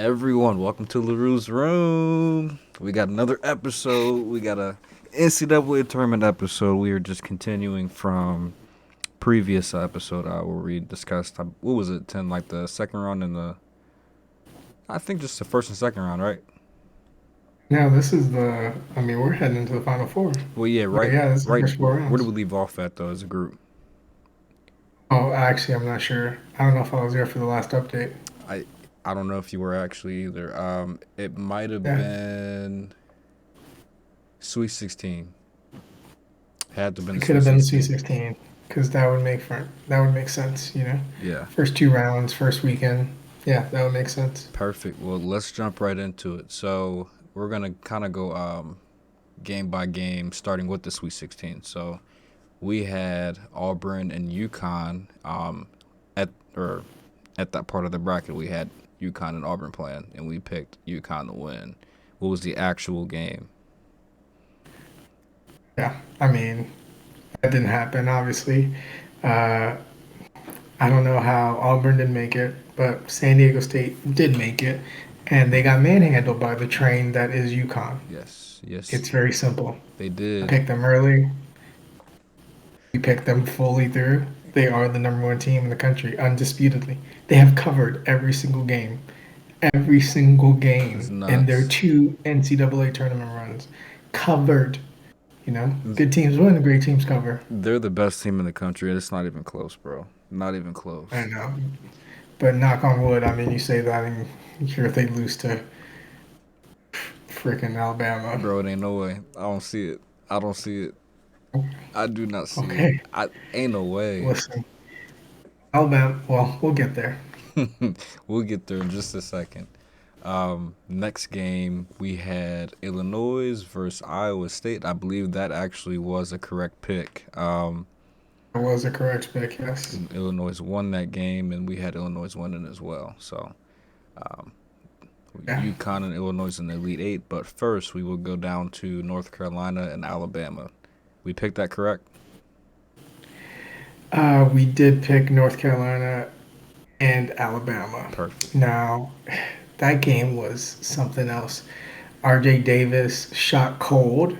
Everyone, welcome to LaRue's Room. We got another episode. We got a NCAA tournament episode. We are just continuing from previous episode where we discussed what was it, 10, like the second round and I think just the first and second round, right? Now this is we're heading into the final four. Well, yeah, But right, yeah, this is the right. first four Where did rounds. we leave off at though as a group? Oh, actually, I'm not sure. I don't know if I was there for the last update. I I don't know if you were actually either. It might have Yeah, been Sweet 16. Had to have been it the could Sweet have been the 16. C16 because that would make sense. Yeah. First two rounds, first weekend. Yeah, that would make sense. Perfect. Well, let's jump right into it. So we're gonna kind of go game by game, starting with the Sweet 16. So we had Auburn and UConn at or at that part of the bracket. We had UConn and Auburn playing, and we picked UConn to win. What was the actual game? Yeah, that didn't happen. Obviously, uh, I don't know how Auburn didn't make it, but San Diego State did make it, and they got manhandled by the train that is UConn. Yes, yes, It's very simple. they I did. picked them early. We picked them fully through. They are the number one team in the country, undisputedly. They have covered every single It's game in their nuts. two NCAA tournament runs. Covered. Good teams win, great teams cover. They're the best team in the country, and it's not even close, bro. Not even I close. know. But knock on wood, you say that and here if they lose to freaking Alabama. Bro, it ain't no way. I don't see it. I don't see it. I do not see it. Okay, I ain't no way. listen. Alabama, well, we'll get there. We'll get there in just a second. Next game we had Illinois versus Iowa State. I believe that actually was a correct pick. It was a correct pick, yes. Illinois won that game, and we had Illinois winning as well. So um, Yeah. UConn and Illinois in the Elite Eight. But first, we will go down to North Carolina and Alabama. We picked that correct. We did pick North Carolina and Alabama. Perfect. Now, that game was something else. RJ Davis shot cold,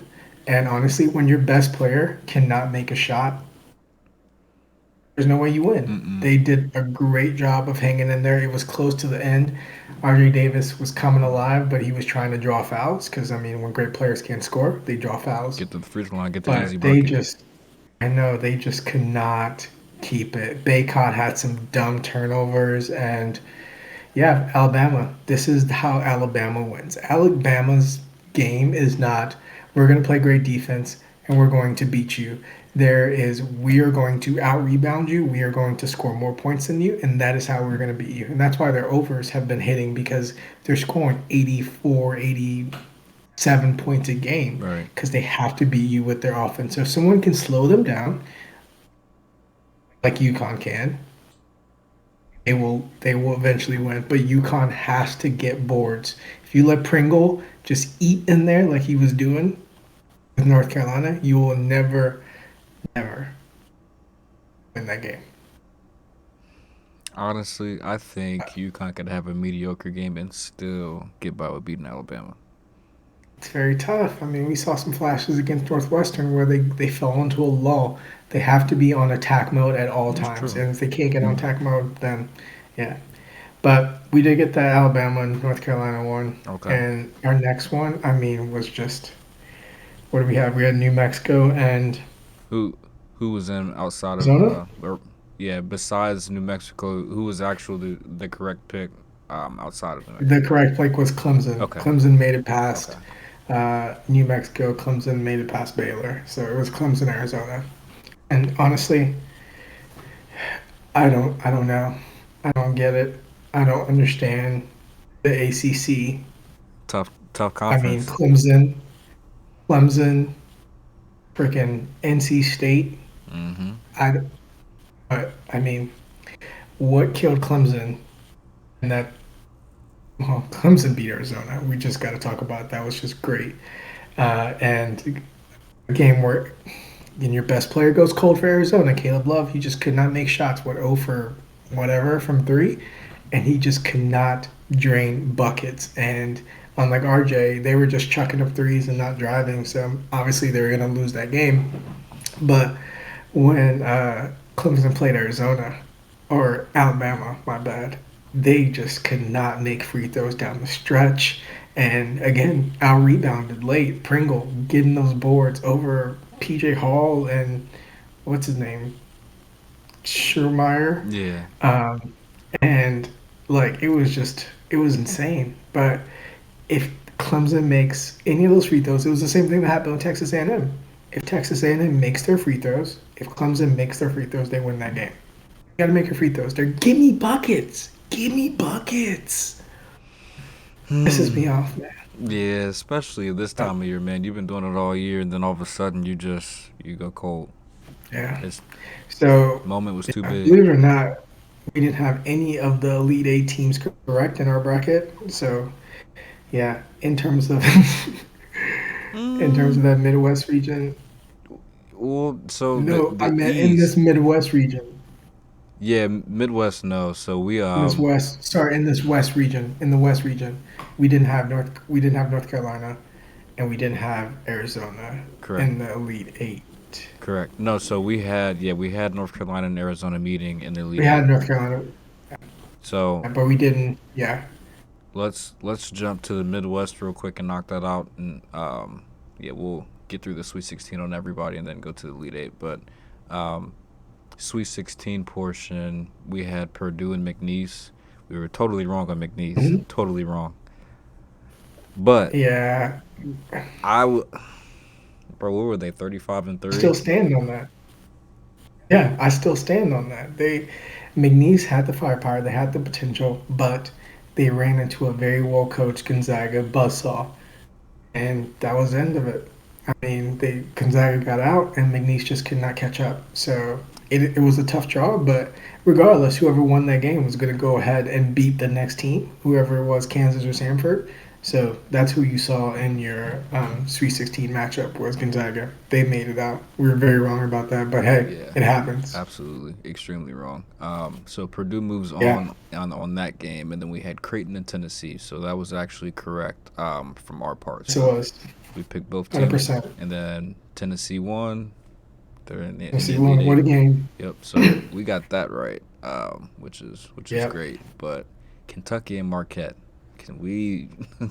and honestly, when your best player cannot make a shot, there's no way you win. Mm-mm. They did a great job of hanging in there. It was close to the end. RJ Davis was coming alive, but he was trying to draw fouls because, when great players can't score, they draw fouls. Get to the free throw line. Get the easy But they bucket. just I know they just could not keep it. Baycott had some dumb turnovers, and yeah, Alabama. This is how Alabama wins. Alabama's game is not we're going to play great defense and we're going to beat you. We are going to out rebound you. We are going to score more points than you, and that is how we're going to beat you. And that's why their overs have been hitting because they're scoring 84, 7 points a game Right. because they have to beat you with their offense. So if someone can slow them down, like UConn can, they will eventually win. But UConn has to get boards. If you let Pringle just eat in there like he was doing with North Carolina, you will never, never win that game. Honestly, I think UConn could have a mediocre game and still get by with beating Alabama. It's very tough. We saw some flashes against Northwestern where they fell into a lull. They have to be on attack mode at all That's times. true. And if they can't get on attack mode, then yeah. But we did get that Alabama and North Carolina one. Okay. And our next one, was just what do we have? We had New Mexico and Who was in outside of Arizona. yeah, besides New Mexico, who was actually the correct pick outside of New The Mexico? correct pick was Clemson. Okay. Clemson made it Okay. past New Mexico. Clemson made it past Baylor. So it was Clemson, Arizona. And honestly, I don't know. I don't get it. I don't understand the ACC. Tough conference. Clemson, freaking NC State. Mhm. I but what killed Clemson and that Clemson beat Arizona. We just got to talk about that. Was just great. And a game where your best player goes cold for Arizona. Caleb Love, he just could not make shots. What 0 for whatever from three, and he just could not drain buckets. And unlike RJ, they were just chucking up threes and not driving, so obviously they were gonna lose that game. But when Clemson played Arizona or Alabama, my bad, they just could not make free throws down the stretch. And again, out rebounded late. Pringle getting those boards over PJ Hall and what's his name? Schumacher. Yeah. Um, and like it was insane. But if Clemson makes any of those free throws, it was the same thing that happened with Texas A&M. If Texas A&M makes their free throws, if Clemson makes their free throws, they win that game. You got to make your free throws. They're give me buckets, give me buckets. Pisses Hmm. me off, man. Yeah, especially this But, time of year, man. You've been doing it all year, and then all of a sudden you go cold. yeah. This So, moment was too big. believe it or not, we didn't have any of the Elite Eight teams correct in our bracket. So, yeah, in terms of Mm, that Midwest region, well, so no, I the meant in this East, Midwest region. yeah, Midwest, no. So we In this west, sorry, in this west region, in the west region, we didn't have North Carolina, and we didn't have Arizona correct, in the Elite Eight. correct. No, so we had North Carolina and Arizona meeting in the We Elite Eight. had North Carolina, So but we didn't. Yeah, let's jump to the Midwest real quick and knock that out, and yeah, we'll get through the Sweet 16 on everybody, and then go to the Elite Eight. But um, Sweet 16 portion, we had Purdue and McNeese. We were totally wrong on McNeese, hmm totally wrong. But yeah. I, bro, what were they? 35-3. Still stand on that. Yeah, I still stand on that. They McNeese had the firepower, they had the potential, but they ran into a very well coached Gonzaga buzzsaw, and that was the end of it. I mean, they Gonzaga got out, and McNeese just could not catch up. So it was a tough draw, but regardless, whoever won that game was going to go ahead and beat the next team, whoever it was, Kansas or Samford. So that's who you saw in your Sweet 16 matchup was Gonzaga. They made it out. We were very wrong about that, but hey, Yeah, it happens. absolutely, extremely wrong. So Purdue moves Yeah, on that game, and then we had Creighton and Tennessee. So that was actually correct from our part. yes, it So was we picked both teams, 100%. and then Tennessee won. They're in Let's the see, Elite one, what Eight. a game. Yep. So we got that right, which is Yep. great. But Kentucky and Marquette, can we?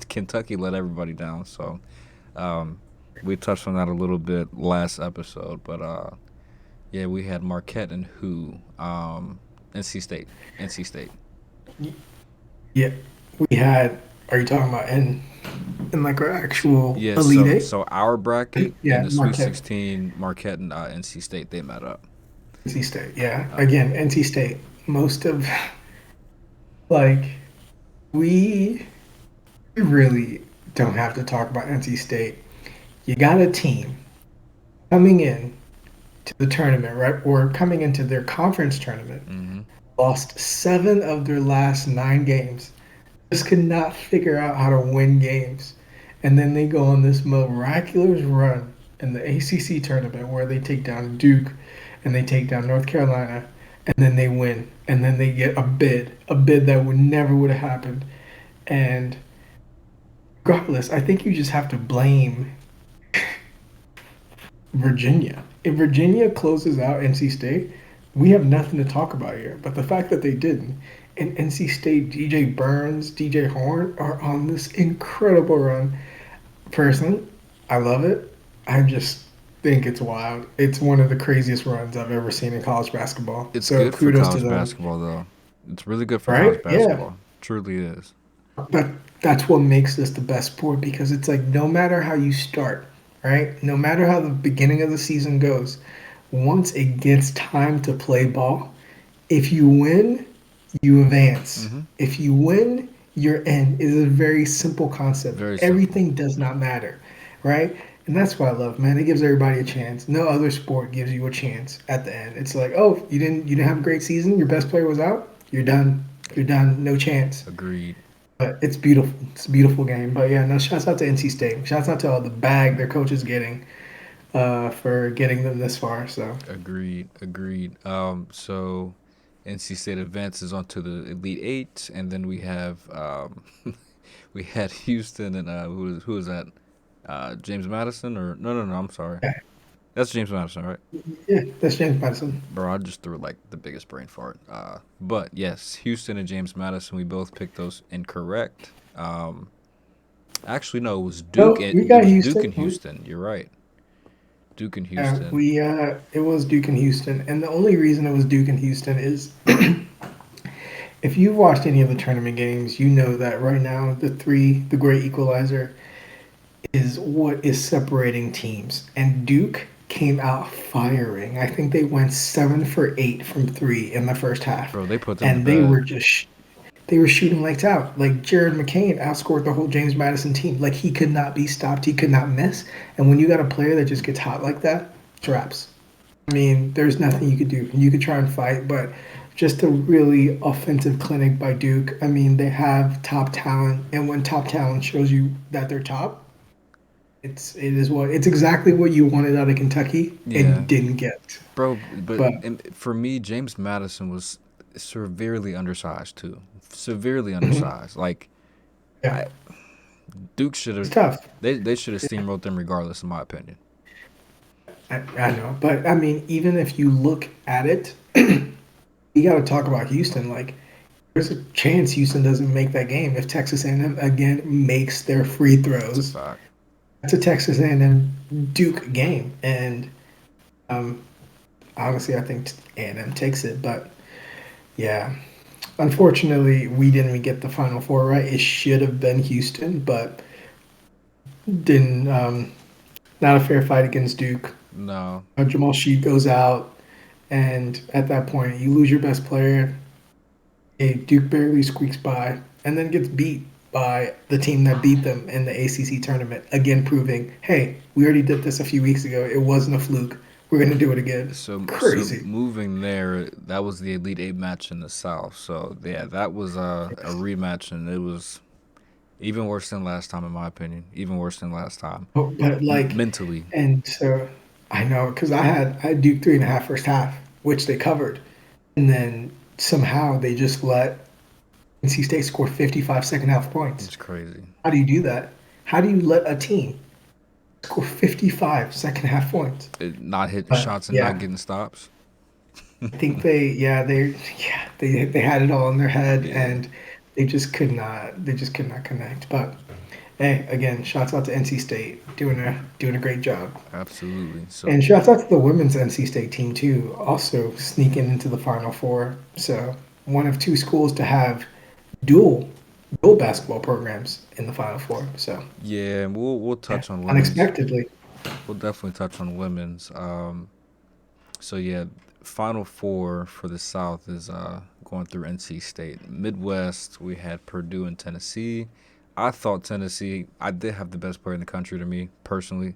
Kentucky let everybody down. So um, we touched on that a little bit last episode, but yeah, we had Marquette and who? NC State. NC State. Yeah, we had. Are you talking about in like our actual Yeah. Elite So Eight? so our bracket in Yeah, the Sweet Marquette. 16, Marquette and NC State, they met up. NC State, yeah. Uh, Again, NC State. Most of like we we really don't have to talk about NC State. You got a team coming in to the tournament, right? Or coming into their conference tournament, mm-hmm. lost 7 of their last 9 games. Just could not figure out how to win games. And then they go on this miraculous run in the ACC tournament where they take down Duke and they take down North Carolina and then they win. And then they get a bid that would never would have happened. And regardless, I think you just have to blame Virginia. If Virginia closes out NC State, we have nothing to talk about here. But the fact that they didn't, and NC State, DJ Burns, DJ Horn are on this incredible run. Personally, I love it. I just think it's wild. It's one of the craziest runs I've ever seen in college basketball. It's So good for kudos to college them. basketball, though. It's really good for college Right? Yeah. basketball. Truly is. But that's what makes this the best sport because it's like no matter how you start, right? No matter how the beginning of the season goes, once it gets time to play ball, if you win, you advance. Mm-hmm. If you win, you're in. It is a very simple concept. Very simple. Everything does not matter, right? And that's what I love, man. It gives everybody a chance. No other sport gives you a chance at the end. It's like, oh, you didn't have a great season. Your best player was out. You're done. You're done. No chance. Agreed. But it's beautiful. It's a beautiful game. But yeah, no, shouts out to NC State. Shouts out to all the bag their coach is getting for getting them this far. So Agreed. Agreed. So NC State advances onto the Elite Eight, and then we have we had Houston and who was that? James Madison or no, I'm sorry, Yeah, that's James Madison, right? yeah, that's James Madison. Bro, I just threw like the biggest brain fart. But yes, Houston and James Madison, we both picked those incorrect. Actually, no, it was Duke. No, And we it got was Duke Houston. and Houston. You're right, Duke and Yeah, Houston. we it was Duke and Houston, and the only reason it was Duke and Houston is if you've watched any of the tournament games, you know that right now the great equalizer, is what is separating teams. And Duke came out firing. I think they went 7 for 8 from three in the first half, Bro, they put them to and they were bed. just they were shooting lights out. Like Jared McCain outscored the whole James Madison team. Like he could not be stopped. He could not miss. And when you got a player that just gets hot like that, it's wraps. I mean, there's nothing you could do. You could try and fight, but just a really offensive clinic by Duke. I mean, they have top talent, and when top talent shows you that they're top, it's exactly what you wanted out of Kentucky Yeah, and didn't get. bro. But But for me, James Madison was severely undersized too. Severely mhm, undersized. Like yeah, I, Duke should it's have. tough. They should have steamrolled them regardless, in my opinion. I know, but I mean, even if you look at it, you got to talk about Houston. Like, there's a chance Houston doesn't make that game if Texas A&M again makes their free It's a throws. fact. That's a Texas A&M Duke game, and um, honestly, I think A&M takes it. But yeah, unfortunately, we didn't even get the Final Four right. It should have been Houston, but didn't. Not a fair fight against Duke. No, Jamal Sheep goes out, and at that point, you lose your best player. Duke barely squeaks by, and then gets beat by the team that beat them in the ACC tournament. Again, proving, hey, we already did this a few weeks ago. It wasn't a fluke. We're gonna do it again. so Crazy. moving there, that was the Elite Eight match in the South. So yeah, that was a rematch, and it was even worse than last time, in my opinion. Even worse than last time, But like, mentally. and so I know because I had Duke 3.5 first half, which they covered, and then somehow they just let NC State score 55 second half points. It's crazy. How do you do that? How do you let a team score 55 second half points? Not hitting But shots and not yeah, getting stops. I think they had it all in their head Yeah, and they just could not connect. But hey, again, shouts out to NC State doing a great job. absolutely. So And shouts out to the women's NC State team too, also sneaking into the Final Four. So one of two schools to have dual dual basketball programs in the Final Four. So yeah, we'll yeah, touch on women's. unexpectedly. We'll definitely touch on women's. So yeah, Final Four for the South is going through NC State. Midwest, we had Purdue and Tennessee. I thought Tennessee. I did have the best player in the country to me personally.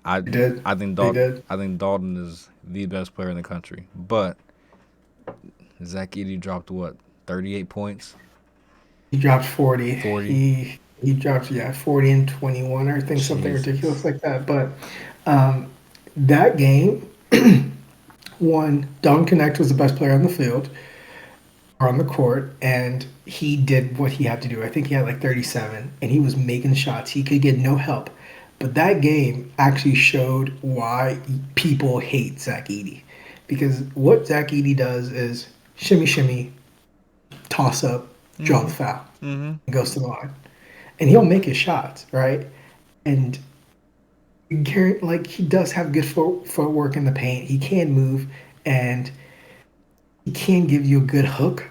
I They did. I think They Dalton. did. I think Dalton is the best player in the country. But Zach Edey dropped what 38 points, He dropped 40. 40. He dropped 40 and 21 or I think something ridiculous Jesus. like that. But um, that game, one, Don Connect was the best player on the field or on the court, and he did what he had to do. I think he had like 37, and he was making shots. He could get no help. But that game actually showed why people hate Zach Edey. Because what Zach Edey does is shimmy, shimmy, toss up, draw the Mhm. foul, Mhm. and goes to the line. And he'll make his shots, right? And like he does have good footwork in the paint. He can move, and he can give you a good hook.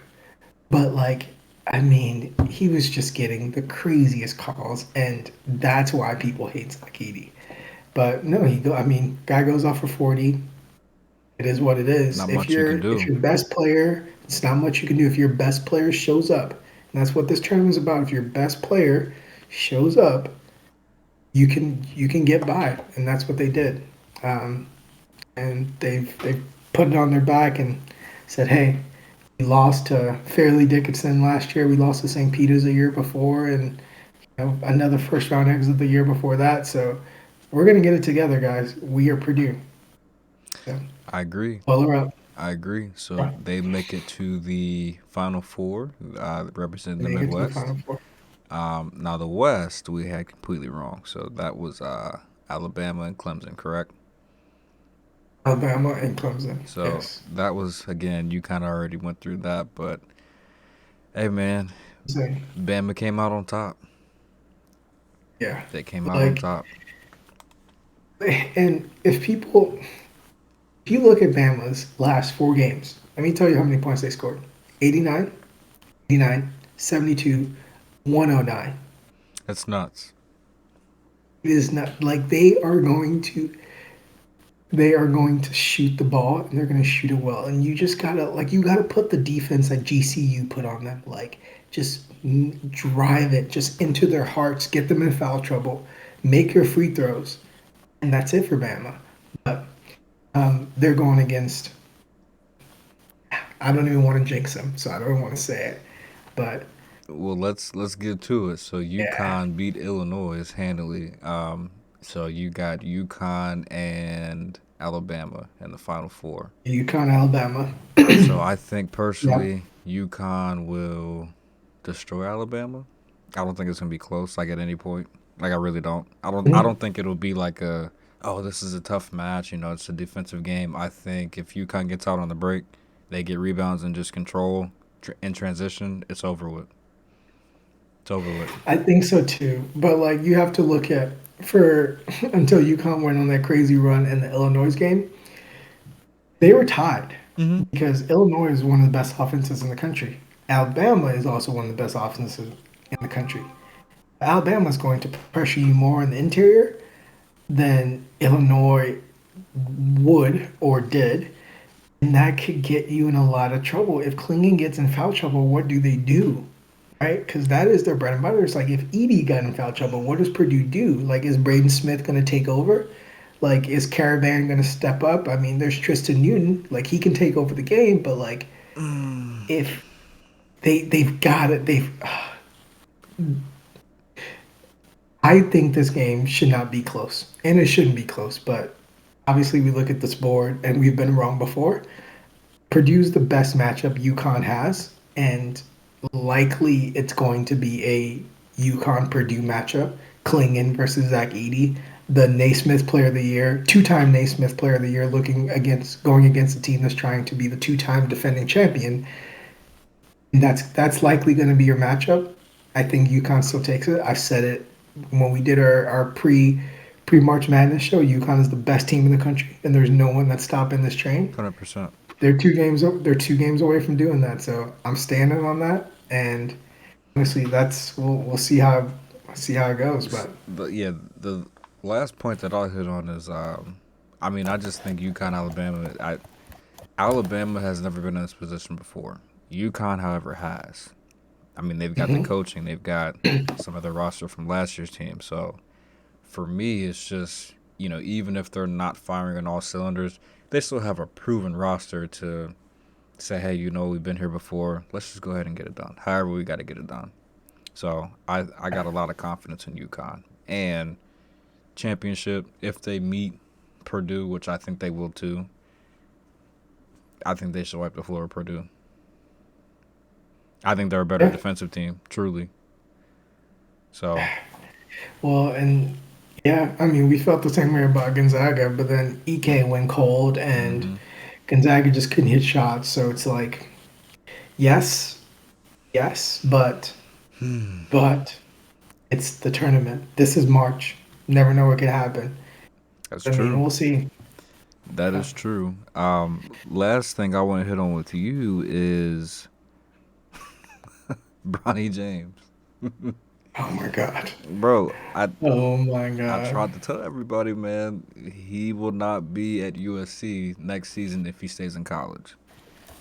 But like, I mean, he was just getting the craziest calls, and that's why people hate Sakiti. But no, he go. I mean, guy goes off for 40. It is what it is. Not much you can If do. your best player, it's not much you can do. If your best player shows up, and that's what this tournament is about. If your best player shows up, you can get by, and that's what they did. Um, and they've put it on their back and said, "Hey, we lost to Fairleigh Dickinson last year. We lost to St. Peter's the year before, and another first round exit the year before that. So we're gonna get it together, guys. We are Purdue. So I agree. pull her up. I agree. So Right. they make it to the Final Four, representing the Make it to the Midwest. Final Four. Now the West we had completely wrong. So that was Alabama and Clemson, correct? Alabama and Clemson. So Yes. that was again, you kind of already went through that, but hey man, So, Bama came out on top. yeah. They came out on Like, top. and if you look at Bama's last four games, let me tell you how many points they scored: 89, 89, 72, 109. That's nuts. It is not like they are going to shoot the ball and they're going to shoot it well. And you just gotta you gotta put the defense that GCU put on them. Like just drive it just into their hearts, get them in foul trouble, make your free throws, and that's it for Bama. But they're going against. I don't even want to jinx them, so I don't want to say it. But Well, let's get to it. So yeah, UConn beat Illinois handily. So you got UConn and Alabama in the Final Four. UConn, Alabama. So I think Yeah. personally, UConn will destroy Alabama. I don't think it's gonna be close. Like at any point. Like I really don't. I Mhm. don't think it'll be like a oh this is a tough match. You know, it's a defensive game. I think if UConn gets out on the break, they get rebounds and just control in transition. It's over with. It's over with. I think so too. But you have to look at for until UConn went on that crazy run in the Illinois game, they were tied Mm-hmm. because Illinois is one of the best offenses in the country. Alabama is also one of the best offenses in the country. Alabama is going to pressure you more in the interior than Illinois would or did. And that could get you in a lot of trouble. If Klingon gets in foul trouble, what do they do? Right? Because that is their bread and butter. It's like if Edie got in foul trouble, what does Purdue do? Like, is Braden Smith going to take over? Like, is Caravan going to step up? I mean, there's Tristan Newton. Like, he can take over the game, but if they've got it, I think this game should not be close, and it shouldn't be close. But obviously, we look at this board, and we've been wrong before. Purdue's the best matchup UConn has, and likely it's going to be a UConn Purdue matchup. Klingon versus Zach Edey, the Naismith Player of the Year, two-time Naismith Player of the Year, going against a team that's trying to be the two-time defending champion. And that's likely going to be your matchup. I think UConn still takes it. I said it when we did our pre March Madness show. UConn is the best team in the country, and there's no one that's stopping this train. 100%. They're 2 games away from doing that. So I'm standing on that, and honestly, we'll see how it goes. But But yeah, the last point that I'll hit on is, I mean, I just think UConn, Alabama. Alabama has never been in this position before. UConn, however, has. I mean, they've got the mhm. coaching, they've got some of the roster from last year's team. So for me, it's just even if they're not firing on all cylinders, they still have a proven roster to say, hey, we've been here before. Let's just go ahead and get it done. However, we got to get it done. So I got a lot of confidence in UConn and championship. If they meet Purdue, which I think they will too, I think they should wipe the floor with Purdue. I think they're a better Yeah. defensive team, truly. So, Well, and yeah, I mean, we felt the same way about Gonzaga, but then Ike went cold, and mm-hmm. Gonzaga just couldn't hit shots. So it's like, yes, yes, but it's the tournament. This is March. Never know what could happen. That's I mean, true. we'll see. That Uh, is true. Last thing I want to hit on with you is Bronny James, Oh my god. bro. Oh my I god. tried to tell everybody, man, he will not be at USC next season if he stays in college.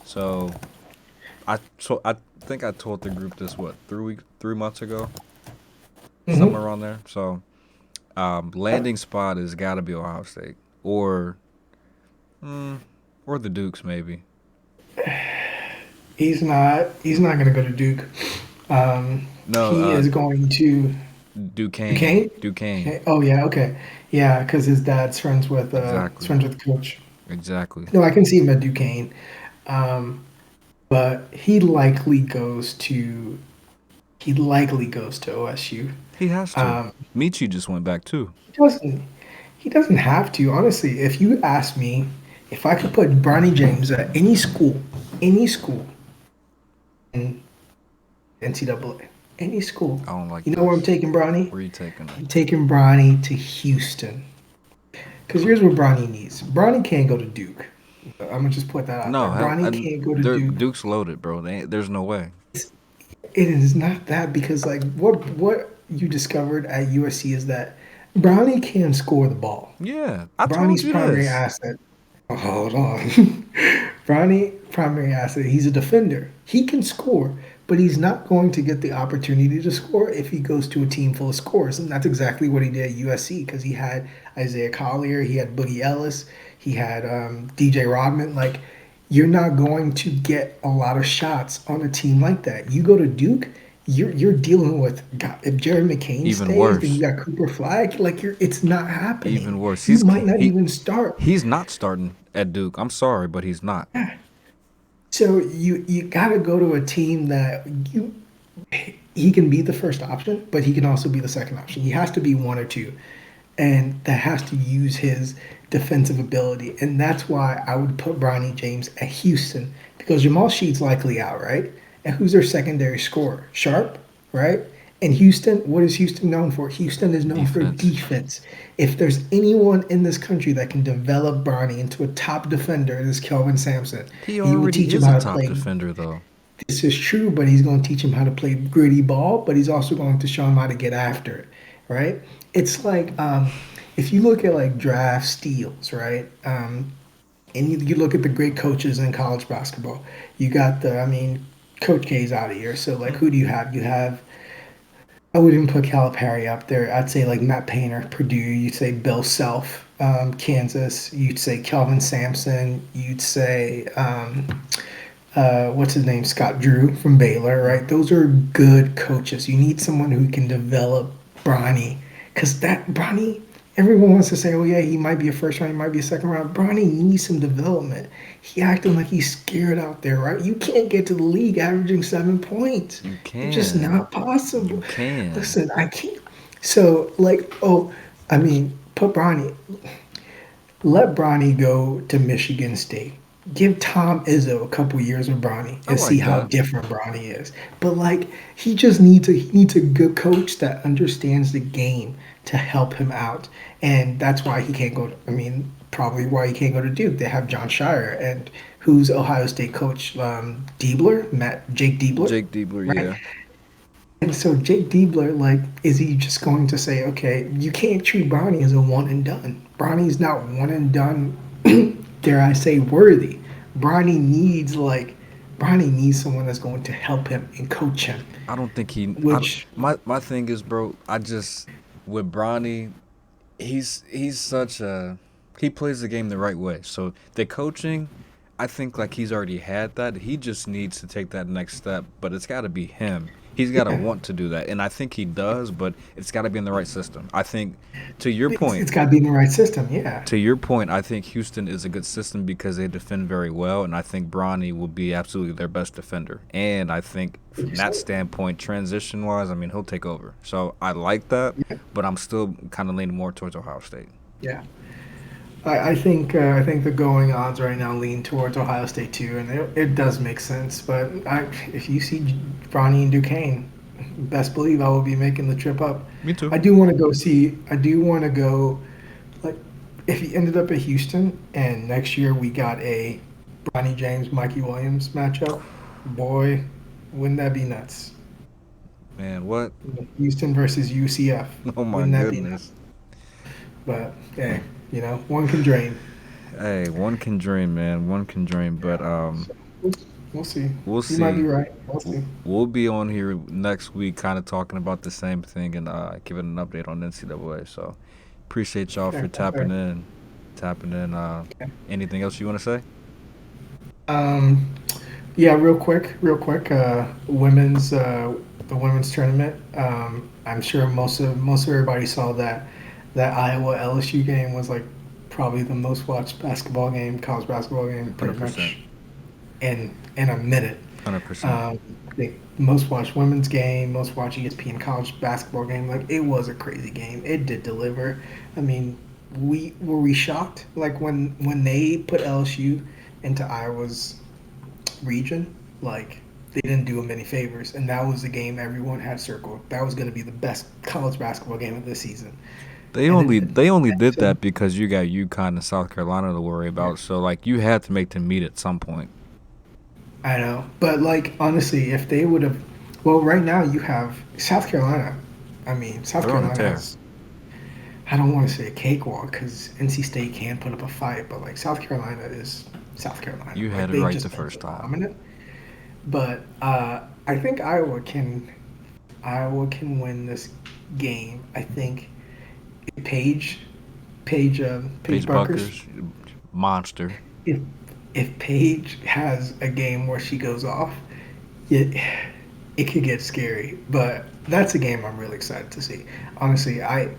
So I think I told the group this what 3 months ago, somewhere Hmm. around there. So landing spot has got to be Ohio State or mm, or the Dukes maybe. He's not going to go to Duke. No, He is going to Duquesne, Duquesne. Duquesne, Okay. Oh yeah. Okay. Yeah, because his dad's friends with exactly. the coach. Exactly. No, I can see him at Duquesne, um, but he likely goes to OSU. He has to. Um, Michi just went back too. he doesn't he doesn't have to. Honestly, if you ask me, if I could put Bronny James at any school in NCAA, any school, I don't like you know where I'm this. taking Bronny? Where are you taking him? I'm taking Bronny to Houston. Because here's what Bronny needs. Bronny can't go to Duke. I'm gonna just put that out there. No, hell, Bronny and can't go to they're Duke. Duke's loaded, bro. There's no way. It is not that because like what you discovered at USC is that Bronny can score the ball. Yeah, I told Bronny's you primary this. asset. Oh, hold on. Bronny primary asset. He's a defender. He can score, but he's not going to get the opportunity to score if he goes to a team full of scorers, and that's exactly what he did at USC because he had Isaiah Collier, he had Boogie Ellis, he had DJ Rodman. Like you're not going to get a lot of shots on a team like that. You go to Duke, you're dealing with God, if Jerry McCain Even stays, then you worse. got Cooper Flag. Like it's not Even happening. worse. You might not even start. He's not starting at Duke. I'm sorry, but he's not. So you got to go to a team that you he can be the first option, but he can also be the second option. He has to be one or two, and that has to use his defensive ability. And that's why I would put Bronny James at Houston because Jamal Sheet's likely out, right? And who's their secondary scorer? Sharp, right? And Houston, what is Houston known for? Houston is known for Defense. defense. If there's anyone in this country that can develop Bronny into a top defender, it is Kelvin Sampson. He He will already teach him is a how to top play. defender, though. This is true, but he's going to teach him how to play gritty ball, but he's also going to show him how to get after it, right? It's like if you look at like draft steals, right? And you look at the great coaches in college basketball. You got I mean, Coach K's out of here. So like, who do you have? You have I wouldn't put Calipari up there. I'd say like Matt Painter, Purdue. You'd say Bill Self, Kansas. You'd say Kelvin Sampson. You'd say what's his name? Scott Drew from Baylor, right? Those are good coaches. You need someone who can develop Bronny, because that Bronny, everyone wants to say, oh yeah, he might be a first round, he might be a second round. Bronny needs some development. He acting like he's scared out there, right? You can't get to the league averaging 7 points. You It's just can. not possible. You can. Listen, I can't. So like, oh, I mean, put Bronny. Let Bronny go to Michigan State. Give Tom Izzo a couple years with Bronny I and see like how that. different Bronny is. But like he needs a good coach that understands the game to help him out. And that's why he can't go to, I mean, probably why he can't go to Duke. They have John Shire and who's Ohio State coach? Jake Diebler, Jake Diebler, right? yeah. And so Jake Diebler, like, is he just going to say, okay, you can't treat Bronny as a one and done? Bronny's not one and done, dare I say, worthy. Bronny needs like Bronny needs someone that's going to help him and coach him. I don't think he. Which My thing is, bro. I just with Bronny, he's such a he plays the game the right way. So the coaching, I think like he's already had that. He just needs to take that next step, but it's got to be him. He's got to yeah, want to do that, and I think he does. But it's got to be in the right system. I think, to your point, it's got to be in the right system. Yeah, I think Houston is a good system because they defend very well, and I think Bronny will be absolutely their best defender. And I think from that standpoint, transition wise, I mean he'll take over. So I like that, yeah, but I'm still kind of leaning more towards Ohio State. yeah. I think the going odds right now lean towards Ohio State too, and it does make sense. But if you see Bronny and Duquesne, best believe I will be making the trip up. Me too. I do want to go see. I do want to go. Like, if he ended up at Houston, and next year we got a Bronny James, Mikey Williams matchup, boy, wouldn't that be nuts? Man, what? Houston versus UCF, Oh my wouldn't that be nuts? goodness. But hey, one can dream. Hey, one can dream, man. One can dream, but So we'll, we'll see. we'll You might be see. right. We'll see. We'll be on here next week, kind of talking about the same thing and giving an update on NCAA. So appreciate y'all for Fair, fair. tapping in. Tapping in. Okay. Anything else you want to say? Um, yeah, real quick. The women's tournament. I'm sure most of everybody saw that Iowa LSU game was like probably the most watched basketball game, college basketball game, pretty 100%. much in a minute. 100%. Um, I think most watched women's game, most watched ESPN college basketball game. Like it was a crazy game. It did deliver. I mean, we shocked like when they put LSU into Iowa's region, like they didn't do them any favors, and that was the game everyone had circled. That was going to be the best college basketball game of the season, They and it only didn't. they only did So that because you got UConn and South Carolina to worry yeah, about. So like you had to make them meet at some point. I know, but like honestly, if they would have, well, right now you have South Carolina. I mean, South They're on a Carolina tear. has. I don't want to say a cakewalk because NC State can put up a fight, but like South Carolina is South Carolina. You Like had it they've right the just been first so time. dominant. But I think Iowa can win this game. I think Paige Paige Paige Buckers. Buckers, monster. If Paige has a game where she goes off, it it could get scary. But that's a game I'm really excited to see. Honestly, I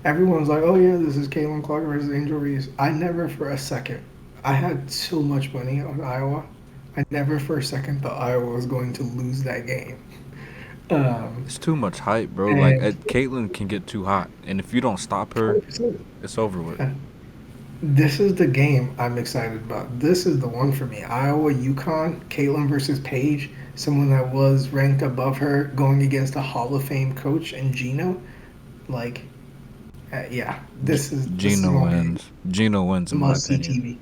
everyone's like, oh yeah, this is Caitlin Clark versus Angel Reese. I never for a second. I had so much money on Iowa. I never for a second thought Iowa was going to lose that game. Um, It's too much hype, bro. Like and Caitlyn can get too hot, and if you don't stop her, 100%. it's over with. This is the game I'm excited about. This is the one for me. Iowa, UConn, Caitlin versus Paige, someone that was ranked above her, going against a Hall of Fame coach and Gino. Like, yeah, this is Gino gonna be wins. Gino wins in my must see opinion. TV.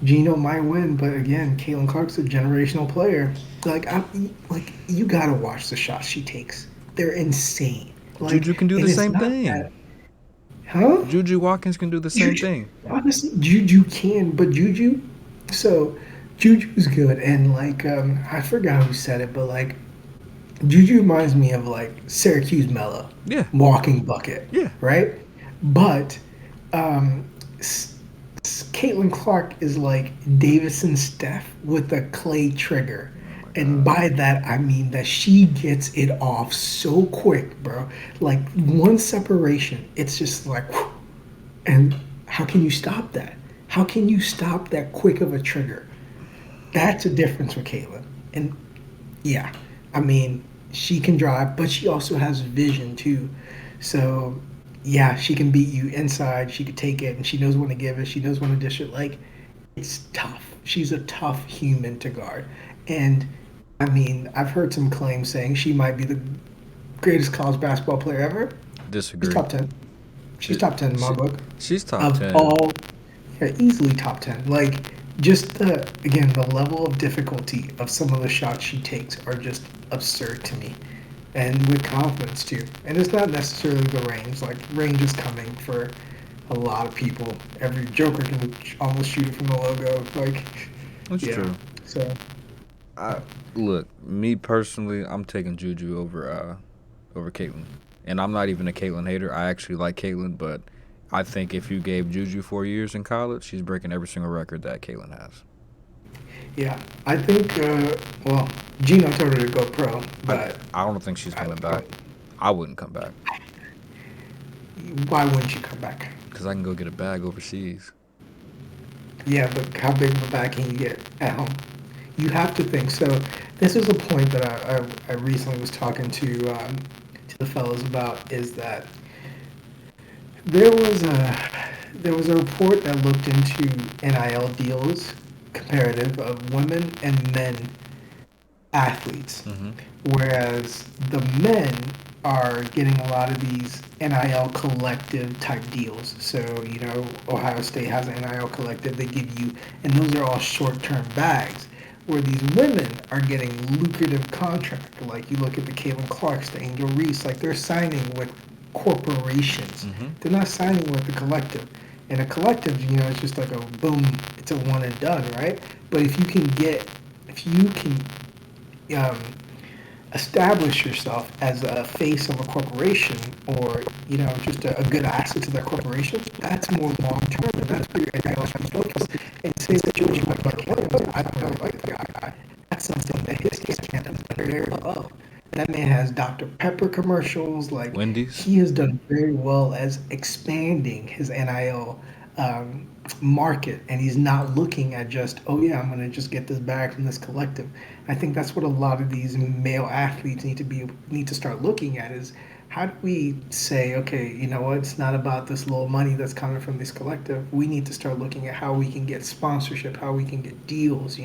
Gino might win, but again, Caitlin Clark's a generational player. Like you gotta watch the shots she takes. They're insane. Like, Juju can do and the it's same not thing. that, huh? Juju Watkins can do the same Juju, thing. honestly, Juju can, but so Juju's good, and like I forgot who said it, but like Juju reminds me of like Syracuse Mello, Yeah, walking bucket, yeah. right? But um, Caitlin Clark is like Davison Steph with a clay trigger. Oh my And god. by that, I mean that she gets it off so quick, bro. Like one separation, it's just like, whew. And how can you stop that? How can you stop that quick of a trigger? That's a difference with Caitlin. And yeah, I mean, she can drive, but she also has vision too. So yeah, she can beat you inside. She could take it, and she knows when to give it. She knows when to dish it. Like it's tough. She's a tough human to guard. And I mean, I've heard some claims saying she might be the greatest college basketball player ever. She's Disagree. top 10. She's She, top 10 in my she book. she's top Of 10. all, yeah, easily top 10. Like, just again, the level of difficulty of some of the shots she takes are just absurd to me. And with confidence, too. And it's not necessarily the range. Like, range is coming for a lot of people. Every Joker can almost shoot it from the logo. Like, That's yeah. true. So, I look, me personally, I'm taking Juju over Caitlyn. And I'm not even a Caitlyn hater. I actually like Caitlyn, but I think if you gave Juju 4 years in college, she's breaking every single record that Caitlyn has. yeah. I think, well, Gino told her to go pro, I but I don't think she's I coming back. don't, I wouldn't come back why wouldn't you come back? because I can go get a bag overseas. Yeah, but how big of a bag can you get at home? You have to think. So this is a point that I recently was talking to the fellows about is that there was a report that looked into NIL deals comparative of women and men athletes, Hmm. whereas the men are getting a lot of these NIL collective type deals. So, Ohio State has an NIL collective they give you, and those are all short term bags. Where these women are getting lucrative contracts. Like you look at the Caitlin Clarks, the Angel Reese, like they're signing with corporations. Hmm. They're not signing with the collective. And a collective, it's just like a boom, it's a one and done, right? But if you can um, establish yourself as a face of a corporation or just a good asset to that corporation, that's more long term and that's where your NIL should focus. And say situation like Kelly, I don't really like the guy. That's something that his camp has done very well. That man has Dr. Pepper commercials. Like Wendy's. he has done very well as expanding his NIL um, market, and he's not looking at just, oh yeah, I'm gonna just get this bag from this collective. I think that's what a lot of these male athletes need to start looking at is how do we say, okay, you know what, it's not about this little money that's coming from this collective. We need to start looking at how we can get sponsorship, how we can get deals,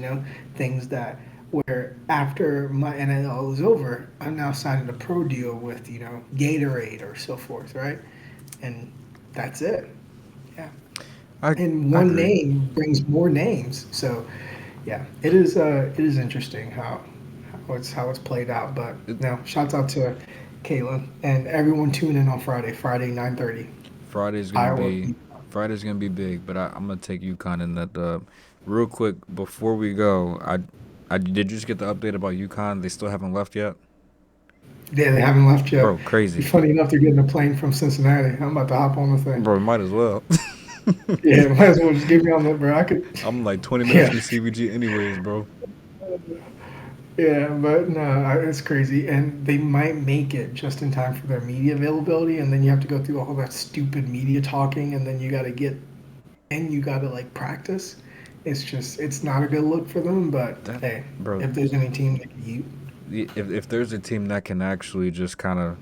things that where after my NIL is over, I'm now signing a pro deal with, Gatorade or so forth, right? And that's it. Yeah. I And I one agree. name brings more names. So, yeah, it is interesting how it's played out. But It, shouts out to Caitlin and everyone tune in on Friday 9:30 Friday's gonna Iowa. be Friday's gonna be big, but I'm gonna take UConn in that. Real quick before we go, I did you just get the update about UConn? They still haven't left yet, Yeah, they haven't left yet. bro. Crazy, Funny enough, they're getting a plane from Cincinnati. I'm about to hop on the thing. bro. Might as well. Yeah, might as well just get me on that, bro. I could. I'm like 20 minutes Yeah, from CVG, anyways, bro. yeah, but no, it's crazy, and they might make it just in time for their media availability, and then you have to go through all that stupid media talking, and then you gotta like practice. It's not a good look for them, but That, hey, bro. if there's any team that can eat, If there's a team that can actually just kind of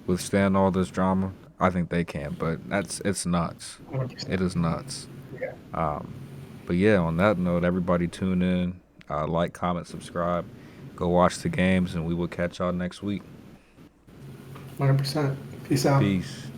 withstand all this drama, I think they can. But it's nuts. 100%. It is nuts. Yeah, Um, but yeah, on that note, everybody tune in, like, comment, subscribe, go watch the games, and we will catch y'all next week. 100%. Peace out. Peace.